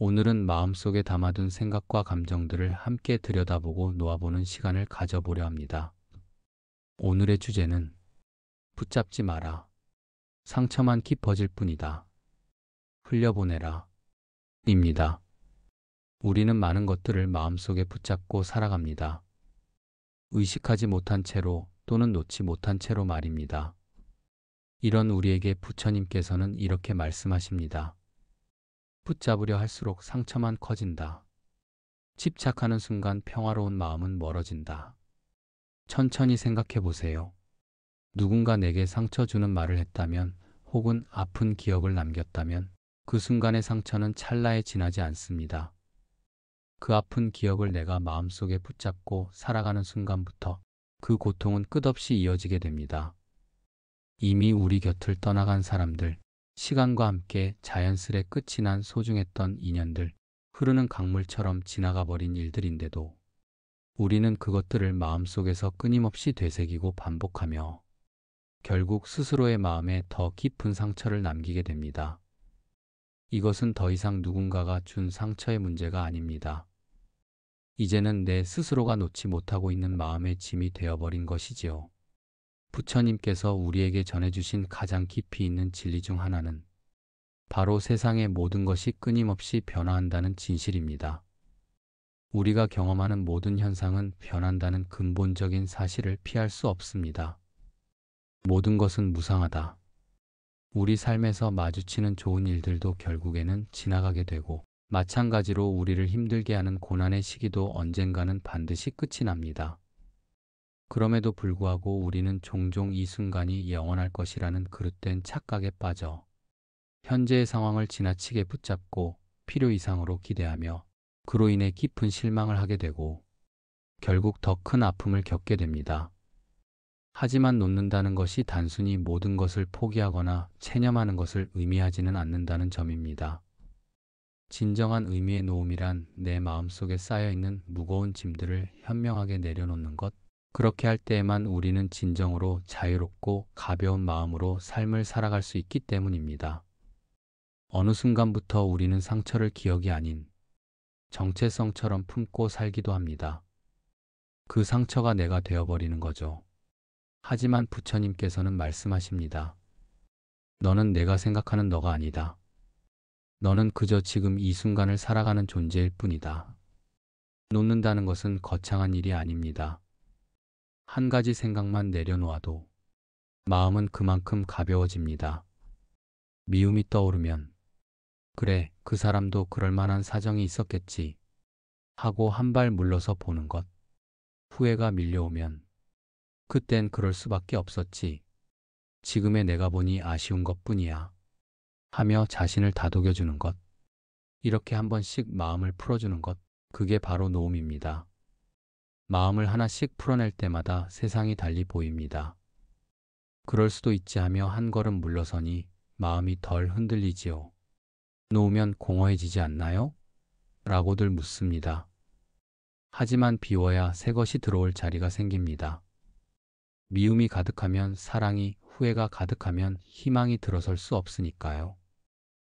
오늘은 마음속에 담아둔 생각과 감정들을 함께 들여다보고 놓아보는 시간을 가져보려 합니다. 오늘의 주제는 붙잡지 마라. 상처만 깊어질 뿐이다. 흘려보내라. 입니다. 우리는 많은 것들을 마음속에 붙잡고 살아갑니다. 의식하지 못한 채로 또는 놓지 못한 채로 말입니다. 이런 우리에게 부처님께서는 이렇게 말씀하십니다. 붙잡으려 할수록 상처만 커진다. 집착하는 순간 평화로운 마음은 멀어진다. 천천히 생각해 보세요. 누군가 내게 상처 주는 말을 했다면, 혹은 아픈 기억을 남겼다면 그 순간의 상처는 찰나에 지나지 않습니다. 그 아픈 기억을 내가 마음속에 붙잡고 살아가는 순간부터 그 고통은 끝없이 이어지게 됩니다. 이미 우리 곁을 떠나간 사람들, 시간과 함께 자연스레 끝이 난 소중했던 인연들, 흐르는 강물처럼 지나가 버린 일들인데도 우리는 그것들을 마음속에서 끊임없이 되새기고 반복하며 결국 스스로의 마음에 더 깊은 상처를 남기게 됩니다. 이것은 더 이상 누군가가 준 상처의 문제가 아닙니다. 이제는 내 스스로가 놓지 못하고 있는 마음의 짐이 되어버린 것이지요. 부처님께서 우리에게 전해주신 가장 깊이 있는 진리 중 하나는 바로 세상의 모든 것이 끊임없이 변화한다는 진실입니다. 우리가 경험하는 모든 현상은 변한다는 근본적인 사실을 피할 수 없습니다. 모든 것은 무상하다. 우리 삶에서 마주치는 좋은 일들도 결국에는 지나가게 되고, 마찬가지로 우리를 힘들게 하는 고난의 시기도 언젠가는 반드시 끝이 납니다. 그럼에도 불구하고 우리는 종종 이 순간이 영원할 것이라는 그릇된 착각에 빠져 현재의 상황을 지나치게 붙잡고 필요 이상으로 기대하며 그로 인해 깊은 실망을 하게 되고 결국 더 큰 아픔을 겪게 됩니다. 하지만 놓는다는 것이 단순히 모든 것을 포기하거나 체념하는 것을 의미하지는 않는다는 점입니다. 진정한 의미의 놓음이란 내 마음속에 쌓여있는 무거운 짐들을 현명하게 내려놓는 것, 그렇게 할 때에만 우리는 진정으로 자유롭고 가벼운 마음으로 삶을 살아갈 수 있기 때문입니다. 어느 순간부터 우리는 상처를 기억이 아닌 정체성처럼 품고 살기도 합니다. 그 상처가 내가 되어버리는 거죠. 하지만 부처님께서는 말씀하십니다. 너는 내가 생각하는 너가 아니다. 너는 그저 지금 이 순간을 살아가는 존재일 뿐이다. 놓는다는 것은 거창한 일이 아닙니다. 한 가지 생각만 내려놓아도 마음은 그만큼 가벼워집니다. 미움이 떠오르면 그래, 그 사람도 그럴 만한 사정이 있었겠지 하고 한 발 물러서 보는 것. 후회가 밀려오면 그땐 그럴 수밖에 없었지. 지금의 내가 보니 아쉬운 것뿐이야. 하며 자신을 다독여주는 것. 이렇게 한 번씩 마음을 풀어주는 것. 그게 바로 놓음입니다. 마음을 하나씩 풀어낼 때마다 세상이 달리 보입니다. 그럴 수도 있지 하며 한 걸음 물러서니 마음이 덜 흔들리지요. 놓으면 공허해지지 않나요? 라고들 묻습니다. 하지만 비워야 새 것이 들어올 자리가 생깁니다. 미움이 가득하면 사랑이, 후회가 가득하면 희망이 들어설 수 없으니까요.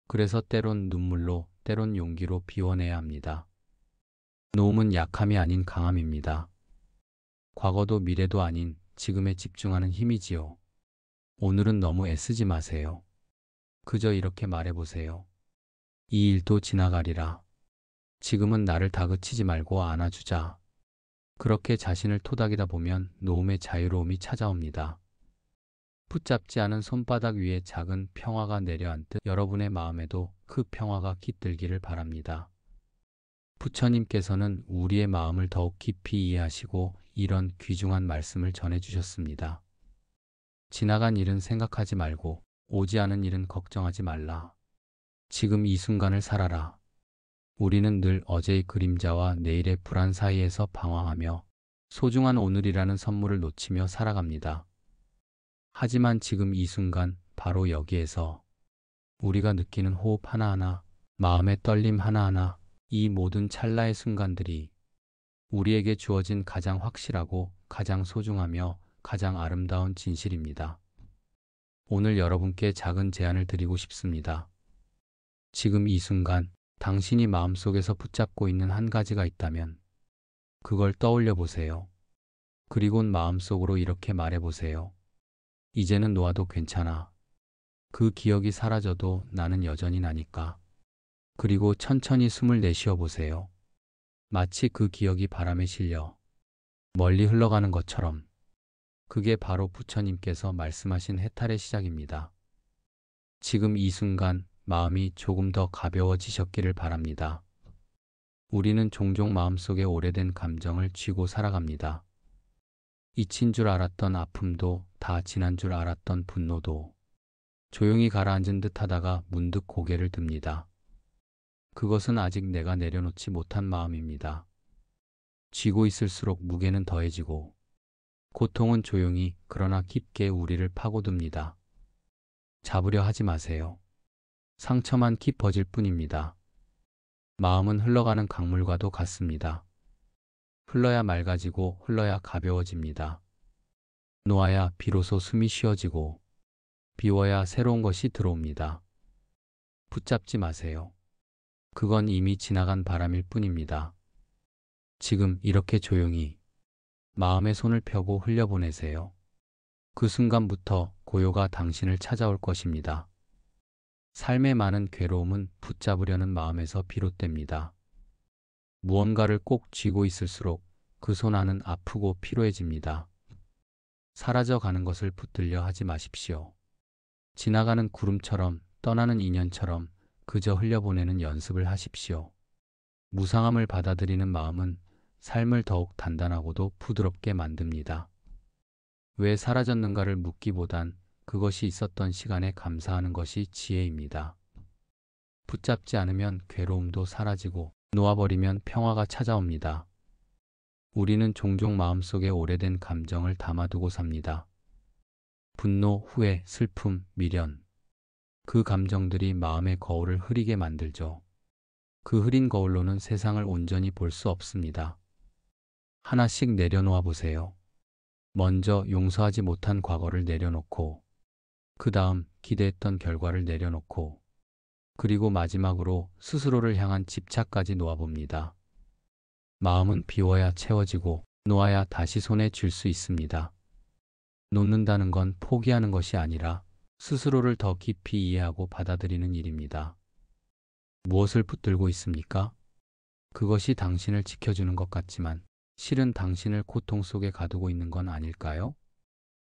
그래서 때론 눈물로, 때론 용기로 비워내야 합니다. 놓음은 약함이 아닌 강함입니다. 과거도 미래도 아닌 지금에 집중하는 힘이지요. 오늘은 너무 애쓰지 마세요. 그저 이렇게 말해보세요. 이 일도 지나가리라. 지금은 나를 다그치지 말고 안아주자. 그렇게 자신을 토닥이다 보면 놓음의 자유로움이 찾아옵니다. 붙잡지 않은 손바닥 위에 작은 평화가 내려앉듯 여러분의 마음에도 그 평화가 깃들기를 바랍니다. 부처님께서는 우리의 마음을 더욱 깊이 이해하시고 이런 귀중한 말씀을 전해주셨습니다. 지나간 일은 생각하지 말고 오지 않은 일은 걱정하지 말라. 지금 이 순간을 살아라. 우리는 늘 어제의 그림자와 내일의 불안 사이에서 방황하며 소중한 오늘이라는 선물을 놓치며 살아갑니다. 하지만 지금 이 순간 바로 여기에서 우리가 느끼는 호흡 하나하나, 마음의 떨림 하나하나, 이 모든 찰나의 순간들이 우리에게 주어진 가장 확실하고 가장 소중하며 가장 아름다운 진실입니다. 오늘 여러분께 작은 제안을 드리고 싶습니다. 지금 이 순간 당신이 마음속에서 붙잡고 있는 한 가지가 있다면 그걸 떠올려 보세요. 그리곤 마음속으로 이렇게 말해 보세요. 이제는 놓아도 괜찮아. 그 기억이 사라져도 나는 여전히 나니까. 그리고 천천히 숨을 내쉬어 보세요. 마치 그 기억이 바람에 실려 멀리 흘러가는 것처럼. 그게 바로 부처님께서 말씀하신 해탈의 시작입니다. 지금 이 순간 마음이 조금 더 가벼워지셨기를 바랍니다. 우리는 종종 마음속에 오래된 감정을 쥐고 살아갑니다. 잊힌 줄 알았던 아픔도, 다 지난 줄 알았던 분노도 조용히 가라앉은 듯 하다가 문득 고개를 듭니다. 그것은 아직 내가 내려놓지 못한 마음입니다. 쥐고 있을수록 무게는 더해지고 고통은 조용히 그러나 깊게 우리를 파고듭니다. 잡으려 하지 마세요. 상처만 깊어질 뿐입니다. 마음은 흘러가는 강물과도 같습니다. 흘러야 맑아지고 흘러야 가벼워집니다. 놓아야 비로소 숨이 쉬어지고 비워야 새로운 것이 들어옵니다. 붙잡지 마세요. 그건 이미 지나간 바람일 뿐입니다. 지금 이렇게 조용히 마음의 손을 펴고 흘려보내세요. 그 순간부터 고요가 당신을 찾아올 것입니다. 삶의 많은 괴로움은 붙잡으려는 마음에서 비롯됩니다. 무언가를 꼭 쥐고 있을수록 그 손 안은 아프고 피로해집니다. 사라져가는 것을 붙들려 하지 마십시오. 지나가는 구름처럼 떠나는 인연처럼 그저 흘려보내는 연습을 하십시오. 무상함을 받아들이는 마음은 삶을 더욱 단단하고도 부드럽게 만듭니다. 왜 사라졌는가를 묻기보단 그것이 있었던 시간에 감사하는 것이 지혜입니다. 붙잡지 않으면 괴로움도 사라지고 놓아버리면 평화가 찾아옵니다. 우리는 종종 마음속에 오래된 감정을 담아두고 삽니다. 분노, 후회, 슬픔, 미련. 그 감정들이 마음의 거울을 흐리게 만들죠. 그 흐린 거울로는 세상을 온전히 볼 수 없습니다. 하나씩 내려놓아 보세요. 먼저 용서하지 못한 과거를 내려놓고, 그 다음 기대했던 결과를 내려놓고, 그리고 마지막으로 스스로를 향한 집착까지 놓아봅니다. 마음은 비워야 채워지고 놓아야 다시 손에 쥘 수 있습니다. 놓는다는 건 포기하는 것이 아니라 스스로를 더 깊이 이해하고 받아들이는 일입니다. 무엇을 붙들고 있습니까? 그것이 당신을 지켜주는 것 같지만 실은 당신을 고통 속에 가두고 있는 건 아닐까요?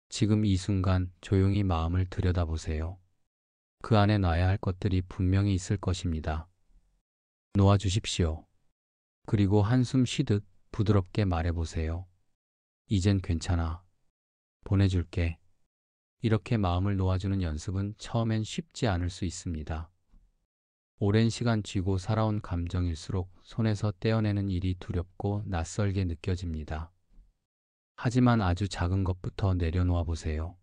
지금 이 순간 조용히 마음을 들여다보세요. 그 안에 놔야 할 것들이 분명히 있을 것입니다. 놓아주십시오. 그리고 한숨 쉬듯 부드럽게 말해보세요. 이젠 괜찮아. 보내줄게. 이렇게 마음을 놓아주는 연습은 처음엔 쉽지 않을 수 있습니다. 오랜 시간 쥐고 살아온 감정일수록 손에서 떼어내는 일이 두렵고 낯설게 느껴집니다. 하지만 아주 작은 것부터 내려놓아 보세요.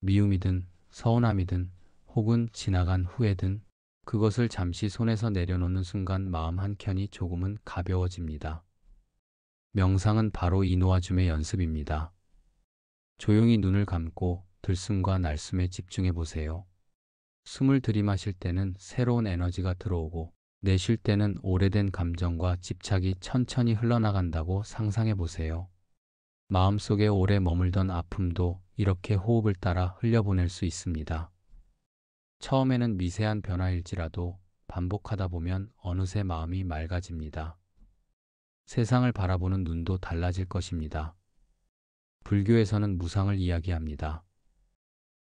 미움이든 서운함이든 혹은 지나간 후회든 그것을 잠시 손에서 내려놓는 순간 마음 한켠이 조금은 가벼워집니다. 명상은 바로 이 놓아줌의 연습입니다. 조용히 눈을 감고 들숨과 날숨에 집중해 보세요. 숨을 들이마실 때는 새로운 에너지가 들어오고 내쉴 때는 오래된 감정과 집착이 천천히 흘러나간다고 상상해 보세요. 마음속에 오래 머물던 아픔도 이렇게 호흡을 따라 흘려보낼 수 있습니다. 처음에는 미세한 변화일지라도 반복하다 보면 어느새 마음이 맑아집니다. 세상을 바라보는 눈도 달라질 것입니다. 불교에서는 무상을 이야기합니다.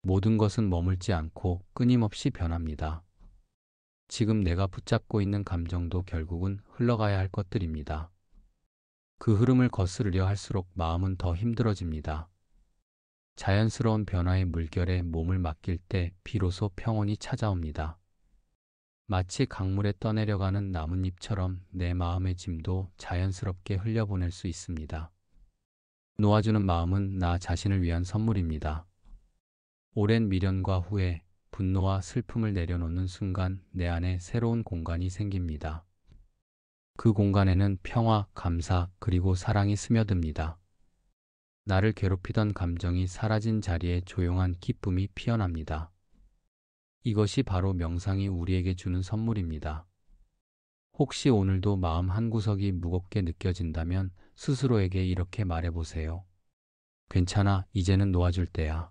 모든 것은 머물지 않고 끊임없이 변합니다. 지금 내가 붙잡고 있는 감정도 결국은 흘러가야 할 것들입니다. 그 흐름을 거스르려 할수록 마음은 더 힘들어집니다. 자연스러운 변화의 물결에 몸을 맡길 때 비로소 평온이 찾아옵니다. 마치 강물에 떠내려가는 나뭇잎처럼 내 마음의 짐도 자연스럽게 흘려보낼 수 있습니다. 놓아주는 마음은 나 자신을 위한 선물입니다. 오랜 미련과 후회, 분노와 슬픔을 내려놓는 순간 내 안에 새로운 공간이 생깁니다. 그 공간에는 평화, 감사, 그리고 사랑이 스며듭니다. 나를 괴롭히던 감정이 사라진 자리에 조용한 기쁨이 피어납니다. 이것이 바로 명상이 우리에게 주는 선물입니다. 혹시 오늘도 마음 한구석이 무겁게 느껴진다면 스스로에게 이렇게 말해보세요. 괜찮아, 이제는 놓아줄 때야.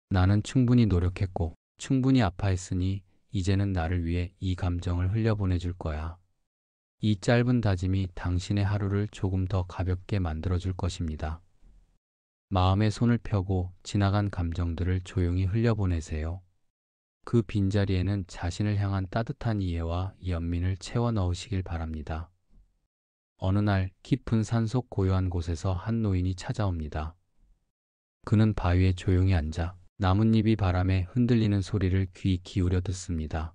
나는 충분히 노력했고, 충분히 아파했으니, 이제는 나를 위해 이 감정을 흘려보내줄 거야. 이 짧은 다짐이 당신의 하루를 조금 더 가볍게 만들어줄 것입니다. 마음의 손을 펴고 지나간 감정들을 조용히 흘려보내세요. 그 빈자리에는 자신을 향한 따뜻한 이해와 연민을 채워 넣으시길 바랍니다. 어느 날 깊은 산속 고요한 곳에서 한 노인이 찾아옵니다. 그는 바위에 조용히 앉아 나뭇잎이 바람에 흔들리는 소리를 귀 기울여 듣습니다.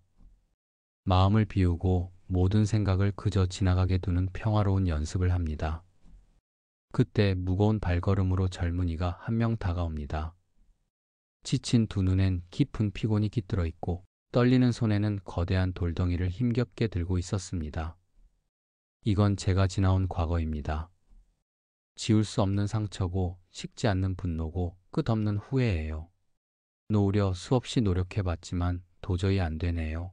마음을 비우고 모든 생각을 그저 지나가게 두는 평화로운 연습을 합니다. 그때 무거운 발걸음으로 젊은이가 한 명 다가옵니다. 지친 두 눈엔 깊은 피곤이 깃들어 있고 떨리는 손에는 거대한 돌덩이를 힘겹게 들고 있었습니다. 이건 제가 지나온 과거입니다. 지울 수 없는 상처고 식지 않는 분노고 끝없는 후회예요. 놓으려 수없이 노력해봤지만 도저히 안 되네요.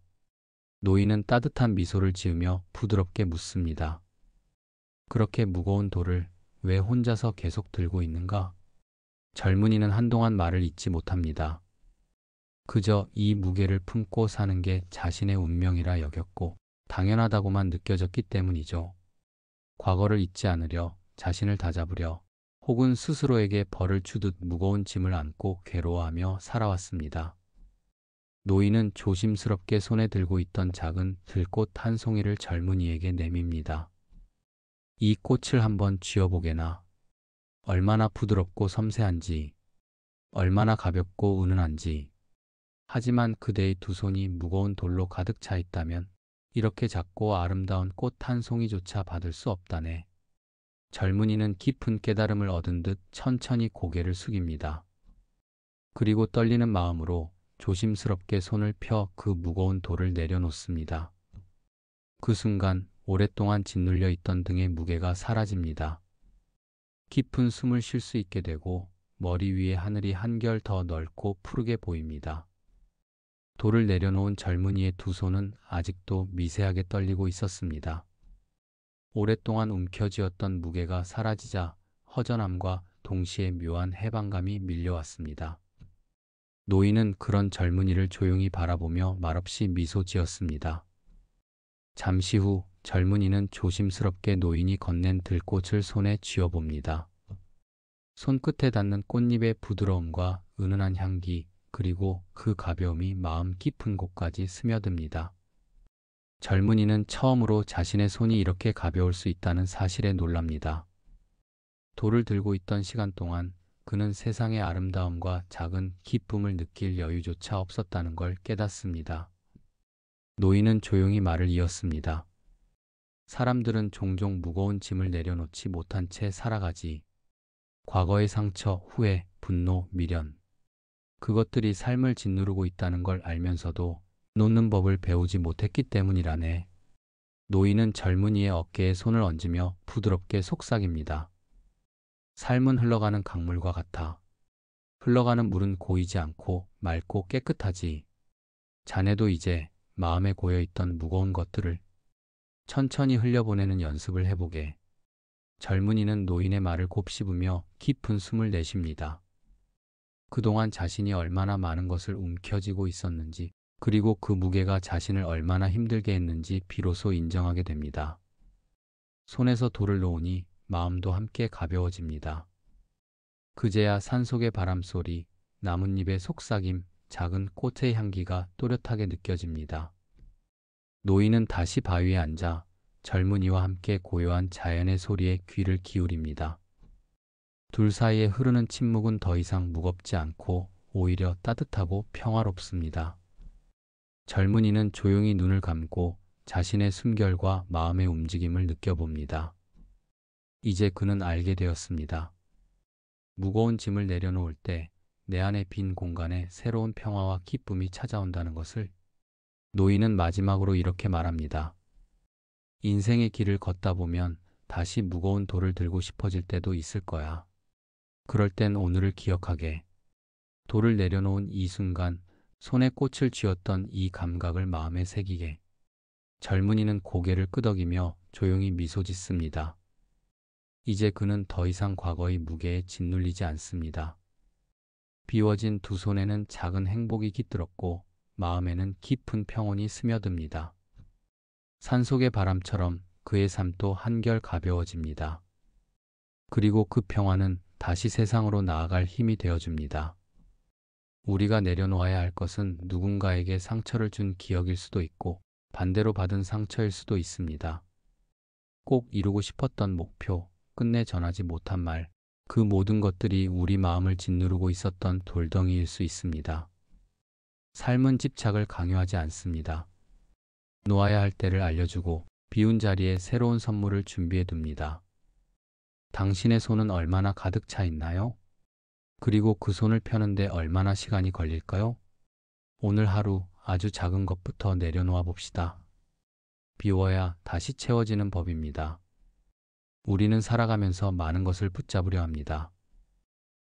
노인은 따뜻한 미소를 지으며 부드럽게 묻습니다. 그렇게 무거운 돌을 왜 혼자서 계속 들고 있는가? 젊은이는 한동안 말을 잇지 못합니다. 그저 이 무게를 품고 사는 게 자신의 운명이라 여겼고 당연하다고만 느껴졌기 때문이죠. 과거를 잊지 않으려, 자신을 다잡으려, 혹은 스스로에게 벌을 주듯 무거운 짐을 안고 괴로워하며 살아왔습니다. 노인은 조심스럽게 손에 들고 있던 작은 들꽃 한 송이를 젊은이에게 내밉니다. 이 꽃을 한번 쥐어보게나. 얼마나 부드럽고 섬세한지, 얼마나 가볍고 은은한지. 하지만 그대의 두 손이 무거운 돌로 가득 차 있다면 이렇게 작고 아름다운 꽃 한 송이조차 받을 수 없다네. 젊은이는 깊은 깨달음을 얻은 듯 천천히 고개를 숙입니다. 그리고 떨리는 마음으로 조심스럽게 손을 펴 그 무거운 돌을 내려놓습니다. 그 순간 오랫동안 짓눌려 있던 등의 무게가 사라집니다. 깊은 숨을 쉴 수 있게 되고 머리 위에 하늘이 한결 더 넓고 푸르게 보입니다. 돌을 내려놓은 젊은이의 두 손은 아직도 미세하게 떨리고 있었습니다. 오랫동안 움켜쥐었던 무게가 사라지자 허전함과 동시에 묘한 해방감이 밀려왔습니다. 노인은 그런 젊은이를 조용히 바라보며 말없이 미소 지었습니다. 잠시 후 젊은이는 조심스럽게 노인이 건넨 들꽃을 손에 쥐어봅니다. 손끝에 닿는 꽃잎의 부드러움과 은은한 향기, 그리고 그 가벼움이 마음 깊은 곳까지 스며듭니다. 젊은이는 처음으로 자신의 손이 이렇게 가벼울 수 있다는 사실에 놀랍니다. 돌을 들고 있던 시간 동안 그는 세상의 아름다움과 작은 기쁨을 느낄 여유조차 없었다는 걸 깨닫습니다. 노인은 조용히 말을 이었습니다. 사람들은 종종 무거운 짐을 내려놓지 못한 채 살아가지. 과거의 상처, 후회, 분노, 미련. 그것들이 삶을 짓누르고 있다는 걸 알면서도 놓는 법을 배우지 못했기 때문이라네. 노인은 젊은이의 어깨에 손을 얹으며 부드럽게 속삭입니다. 삶은 흘러가는 강물과 같아. 흘러가는 물은 고이지 않고 맑고 깨끗하지. 자네도 이제 마음에 고여있던 무거운 것들을 천천히 흘려보내는 연습을 해보게. 젊은이는 노인의 말을 곱씹으며 깊은 숨을 내쉽니다. 그동안 자신이 얼마나 많은 것을 움켜쥐고 있었는지, 그리고 그 무게가 자신을 얼마나 힘들게 했는지 비로소 인정하게 됩니다. 손에서 돌을 놓으니 마음도 함께 가벼워집니다. 그제야 산속의 바람소리, 나뭇잎의 속삭임, 작은 꽃의 향기가 또렷하게 느껴집니다. 노인은 다시 바위에 앉아 젊은이와 함께 고요한 자연의 소리에 귀를 기울입니다. 둘 사이에 흐르는 침묵은 더 이상 무겁지 않고 오히려 따뜻하고 평화롭습니다. 젊은이는 조용히 눈을 감고 자신의 숨결과 마음의 움직임을 느껴봅니다. 이제 그는 알게 되었습니다. 무거운 짐을 내려놓을 때 내 안의 빈 공간에 새로운 평화와 기쁨이 찾아온다는 것을. 노인은 마지막으로 이렇게 말합니다. 인생의 길을 걷다 보면 다시 무거운 돌을 들고 싶어질 때도 있을 거야. 그럴 땐 오늘을 기억하게. 돌을 내려놓은 이 순간, 손에 꽃을 쥐었던 이 감각을 마음에 새기게. 젊은이는 고개를 끄덕이며 조용히 미소 짓습니다. 이제 그는 더 이상 과거의 무게에 짓눌리지 않습니다. 비워진 두 손에는 작은 행복이 깃들었고 마음에는 깊은 평온이 스며듭니다. 산속의 바람처럼 그의 삶도 한결 가벼워집니다. 그리고 그 평화는 다시 세상으로 나아갈 힘이 되어줍니다. 우리가 내려놓아야 할 것은 누군가에게 상처를 준 기억일 수도 있고 반대로 받은 상처일 수도 있습니다. 꼭 이루고 싶었던 목표, 끝내 전하지 못한 말, 그 모든 것들이 우리 마음을 짓누르고 있었던 돌덩이일 수 있습니다. 삶은 집착을 강요하지 않습니다. 놓아야 할 때를 알려주고 비운 자리에 새로운 선물을 준비해 둡니다. 당신의 손은 얼마나 가득 차 있나요? 그리고 그 손을 펴는데 얼마나 시간이 걸릴까요? 오늘 하루 아주 작은 것부터 내려놓아 봅시다. 비워야 다시 채워지는 법입니다. 우리는 살아가면서 많은 것을 붙잡으려 합니다.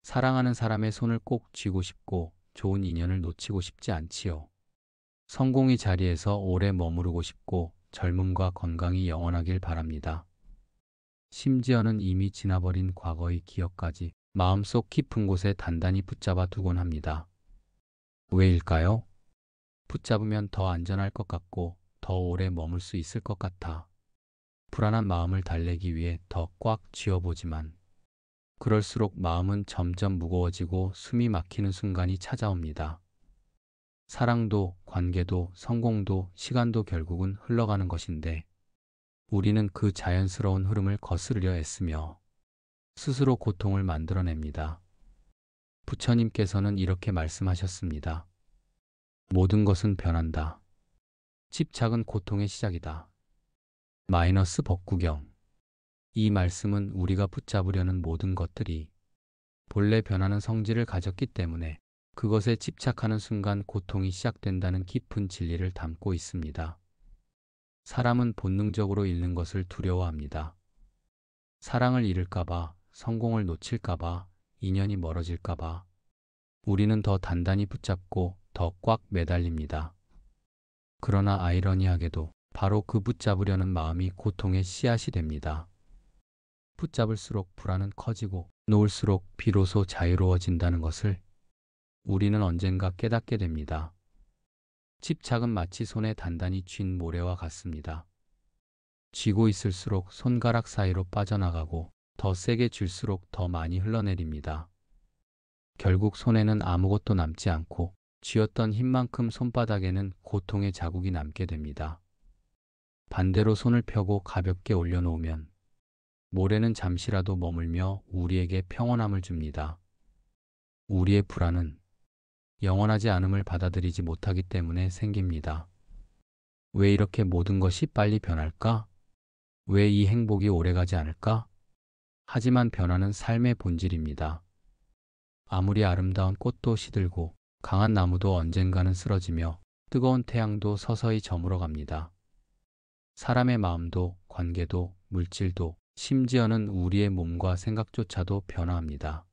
사랑하는 사람의 손을 꼭 쥐고 싶고 좋은 인연을 놓치고 싶지 않지요. 성공의 자리에서 오래 머무르고 싶고 젊음과 건강이 영원하길 바랍니다. 심지어는 이미 지나버린 과거의 기억까지 마음속 깊은 곳에 단단히 붙잡아 두곤 합니다. 왜일까요? 붙잡으면 더 안전할 것 같고 더 오래 머물 수 있을 것 같아. 불안한 마음을 달래기 위해 더 꽉 쥐어보지만 그럴수록 마음은 점점 무거워지고 숨이 막히는 순간이 찾아옵니다. 사랑도, 관계도, 성공도, 시간도 결국은 흘러가는 것인데 우리는 그 자연스러운 흐름을 거스르려 애쓰며 스스로 고통을 만들어냅니다. 부처님께서는 이렇게 말씀하셨습니다. 모든 것은 변한다. 집착은 고통의 시작이다. 마이너스 법구경. 이 말씀은 우리가 붙잡으려는 모든 것들이 본래 변하는 성질을 가졌기 때문에 그것에 집착하는 순간 고통이 시작된다는 깊은 진리를 담고 있습니다. 사람은 본능적으로 잃는 것을 두려워합니다. 사랑을 잃을까봐, 성공을 놓칠까봐, 인연이 멀어질까봐 우리는 더 단단히 붙잡고 더 꽉 매달립니다. 그러나 아이러니하게도 바로 그 붙잡으려는 마음이 고통의 씨앗이 됩니다. 붙잡을수록 불안은 커지고 놓을수록 비로소 자유로워진다는 것을 우리는 언젠가 깨닫게 됩니다. 집착은 마치 손에 단단히 쥔 모래와 같습니다. 쥐고 있을수록 손가락 사이로 빠져나가고 더 세게 쥘수록 더 많이 흘러내립니다. 결국 손에는 아무것도 남지 않고 쥐었던 힘만큼 손바닥에는 고통의 자국이 남게 됩니다. 반대로 손을 펴고 가볍게 올려놓으면 모래는 잠시라도 머물며 우리에게 평온함을 줍니다. 우리의 불안은 영원하지 않음을 받아들이지 못하기 때문에 생깁니다. 왜 이렇게 모든 것이 빨리 변할까? 왜 이 행복이 오래가지 않을까? 하지만 변화는 삶의 본질입니다. 아무리 아름다운 꽃도 시들고 강한 나무도 언젠가는 쓰러지며 뜨거운 태양도 서서히 저물어갑니다. 사람의 마음도 관계도 물질도 심지어는 우리의 몸과 생각조차도 변화합니다.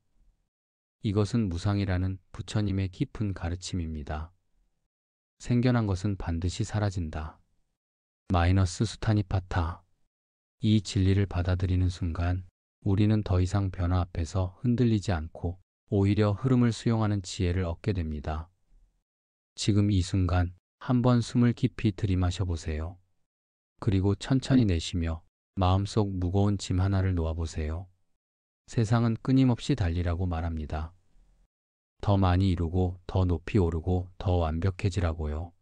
이것은 무상이라는 부처님의 깊은 가르침입니다. 생겨난 것은 반드시 사라진다. 마이너스 수타니파타. 이 진리를 받아들이는 순간 우리는 더 이상 변화 앞에서 흔들리지 않고 오히려 흐름을 수용하는 지혜를 얻게 됩니다. 지금 이 순간 한번 숨을 깊이 들이마셔 보세요. 그리고 천천히 내쉬며 마음속 무거운 짐 하나를 놓아보세요. 세상은 끊임없이 달리라고 말합니다. 더 많이 이루고 더 높이 오르고 더 완벽해지라고요.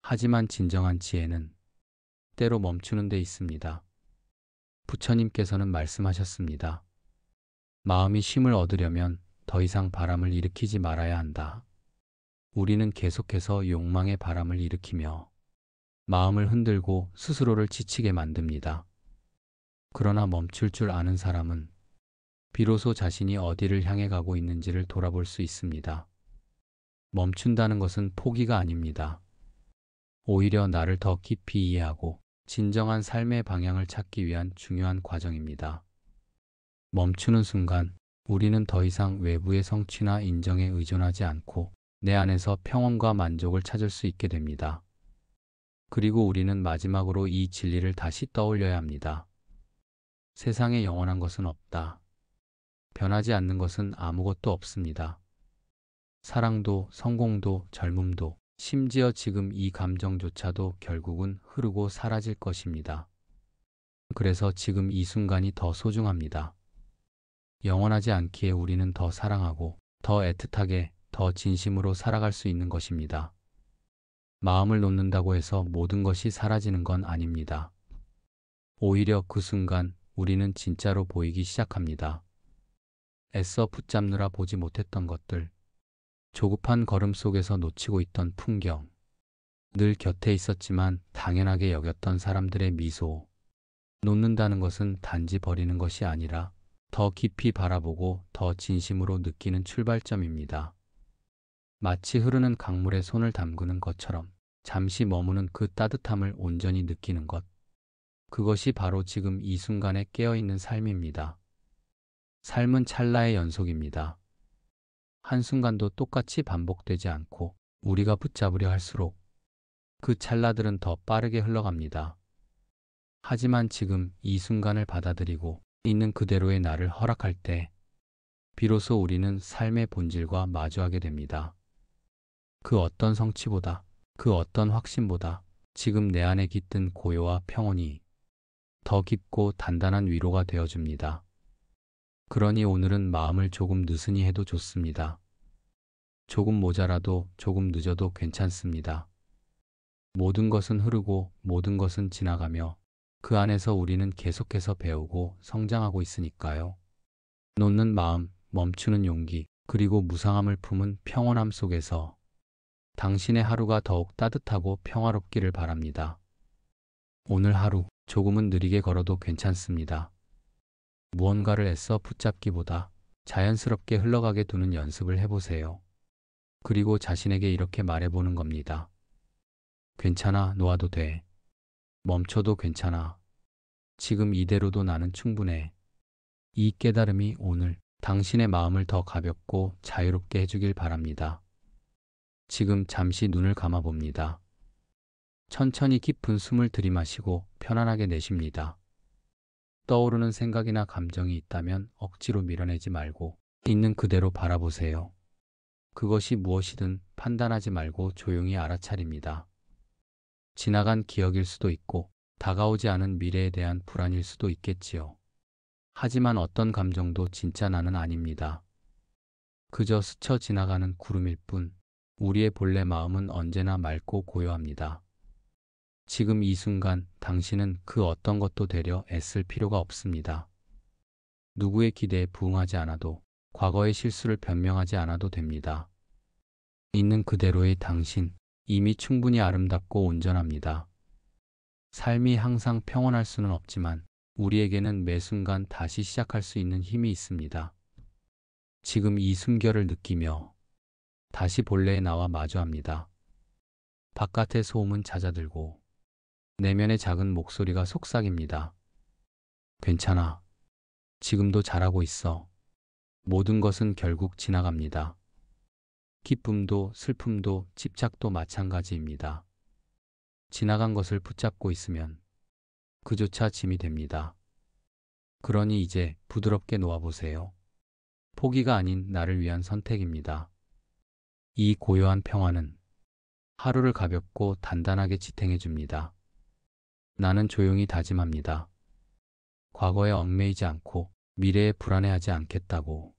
하지만 진정한 지혜는 때로 멈추는 데 있습니다. 부처님께서는 말씀하셨습니다. 마음이 쉼을 얻으려면 더 이상 바람을 일으키지 말아야 한다. 우리는 계속해서 욕망의 바람을 일으키며 마음을 흔들고 스스로를 지치게 만듭니다. 그러나 멈출 줄 아는 사람은 비로소 자신이 어디를 향해 가고 있는지를 돌아볼 수 있습니다. 멈춘다는 것은 포기가 아닙니다. 오히려 나를 더 깊이 이해하고 진정한 삶의 방향을 찾기 위한 중요한 과정입니다. 멈추는 순간 우리는 더 이상 외부의 성취나 인정에 의존하지 않고 내 안에서 평온과 만족을 찾을 수 있게 됩니다. 그리고 우리는 마지막으로 이 진리를 다시 떠올려야 합니다. 세상에 영원한 것은 없다. 변하지 않는 것은 아무것도 없습니다. 사랑도, 성공도, 젊음도, 심지어 지금 이 감정조차도 결국은 흐르고 사라질 것입니다. 그래서 지금 이 순간이 더 소중합니다. 영원하지 않기에 우리는 더 사랑하고, 더 애틋하게, 더 진심으로 살아갈 수 있는 것입니다. 마음을 놓는다고 해서 모든 것이 사라지는 건 아닙니다. 오히려 그 순간 우리는 진짜로 보이기 시작합니다. 애써 붙잡느라 보지 못했던 것들, 조급한 걸음 속에서 놓치고 있던 풍경, 늘 곁에 있었지만 당연하게 여겼던 사람들의 미소. 놓는다는 것은 단지 버리는 것이 아니라 더 깊이 바라보고 더 진심으로 느끼는 출발점입니다. 마치 흐르는 강물에 손을 담그는 것처럼 잠시 머무는 그 따뜻함을 온전히 느끼는 것. 그것이 바로 지금 이 순간에 깨어있는 삶입니다. 삶은 찰나의 연속입니다. 한순간도 똑같이 반복되지 않고 우리가 붙잡으려 할수록 그 찰나들은 더 빠르게 흘러갑니다. 하지만 지금 이 순간을 받아들이고 있는 그대로의 나를 허락할 때 비로소 우리는 삶의 본질과 마주하게 됩니다. 그 어떤 성취보다, 그 어떤 확신보다 지금 내 안에 깃든 고요와 평온이 더 깊고 단단한 위로가 되어줍니다. 그러니 오늘은 마음을 조금 느슨히 해도 좋습니다. 조금 모자라도 조금 늦어도 괜찮습니다. 모든 것은 흐르고 모든 것은 지나가며 그 안에서 우리는 계속해서 배우고 성장하고 있으니까요. 놓는 마음, 멈추는 용기, 그리고 무상함을 품은 평온함 속에서 당신의 하루가 더욱 따뜻하고 평화롭기를 바랍니다. 오늘 하루 조금은 느리게 걸어도 괜찮습니다. 무언가를 애써 붙잡기보다 자연스럽게 흘러가게 두는 연습을 해보세요. 그리고 자신에게 이렇게 말해보는 겁니다. 괜찮아, 놓아도 돼. 멈춰도 괜찮아. 지금 이대로도 나는 충분해. 이 깨달음이 오늘 당신의 마음을 더 가볍고 자유롭게 해주길 바랍니다. 지금 잠시 눈을 감아봅니다. 천천히 깊은 숨을 들이마시고 편안하게 내쉽니다. 떠오르는 생각이나 감정이 있다면 억지로 밀어내지 말고 있는 그대로 바라보세요. 그것이 무엇이든 판단하지 말고 조용히 알아차립니다. 지나간 기억일 수도 있고 다가오지 않은 미래에 대한 불안일 수도 있겠지요. 하지만 어떤 감정도 진짜 나는 아닙니다. 그저 스쳐 지나가는 구름일 뿐 우리의 본래 마음은 언제나 맑고 고요합니다. 지금 이 순간 당신은 그 어떤 것도 되려 애쓸 필요가 없습니다. 누구의 기대에 부응하지 않아도 과거의 실수를 변명하지 않아도 됩니다. 있는 그대로의 당신, 이미 충분히 아름답고 온전합니다. 삶이 항상 평온할 수는 없지만 우리에게는 매 순간 다시 시작할 수 있는 힘이 있습니다. 지금 이 숨결을 느끼며 다시 본래의 나와 마주합니다. 바깥의 소음은 잦아들고 내면의 작은 목소리가 속삭입니다. 괜찮아. 지금도 잘하고 있어. 모든 것은 결국 지나갑니다. 기쁨도 슬픔도 집착도 마찬가지입니다. 지나간 것을 붙잡고 있으면 그조차 짐이 됩니다. 그러니 이제 부드럽게 놓아보세요. 포기가 아닌 나를 위한 선택입니다. 이 고요한 평화는 하루를 가볍고 단단하게 지탱해 줍니다. 나는 조용히 다짐합니다. 과거에 얽매이지 않고 미래에 불안해하지 않겠다고.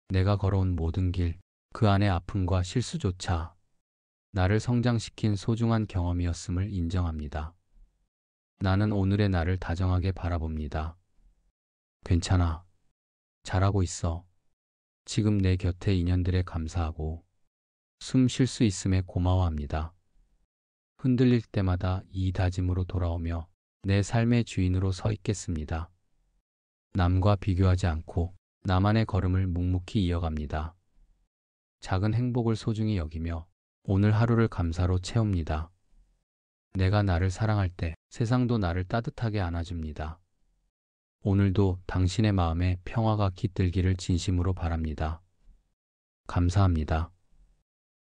내가 걸어온 모든 길, 그 안의 아픔과 실수조차 나를 성장시킨 소중한 경험이었음을 인정합니다. 나는 오늘의 나를 다정하게 바라봅니다. 괜찮아. 잘하고 있어. 지금 내 곁에 인연들에 감사하고 숨 쉴 수 있음에 고마워합니다. 흔들릴 때마다 이 다짐으로 돌아오며 내 삶의 주인으로 서 있겠습니다. 남과 비교하지 않고 나만의 걸음을 묵묵히 이어갑니다. 작은 행복을 소중히 여기며 오늘 하루를 감사로 채웁니다. 내가 나를 사랑할 때 세상도 나를 따뜻하게 안아줍니다. 오늘도 당신의 마음에 평화가 깃들기를 진심으로 바랍니다. 감사합니다.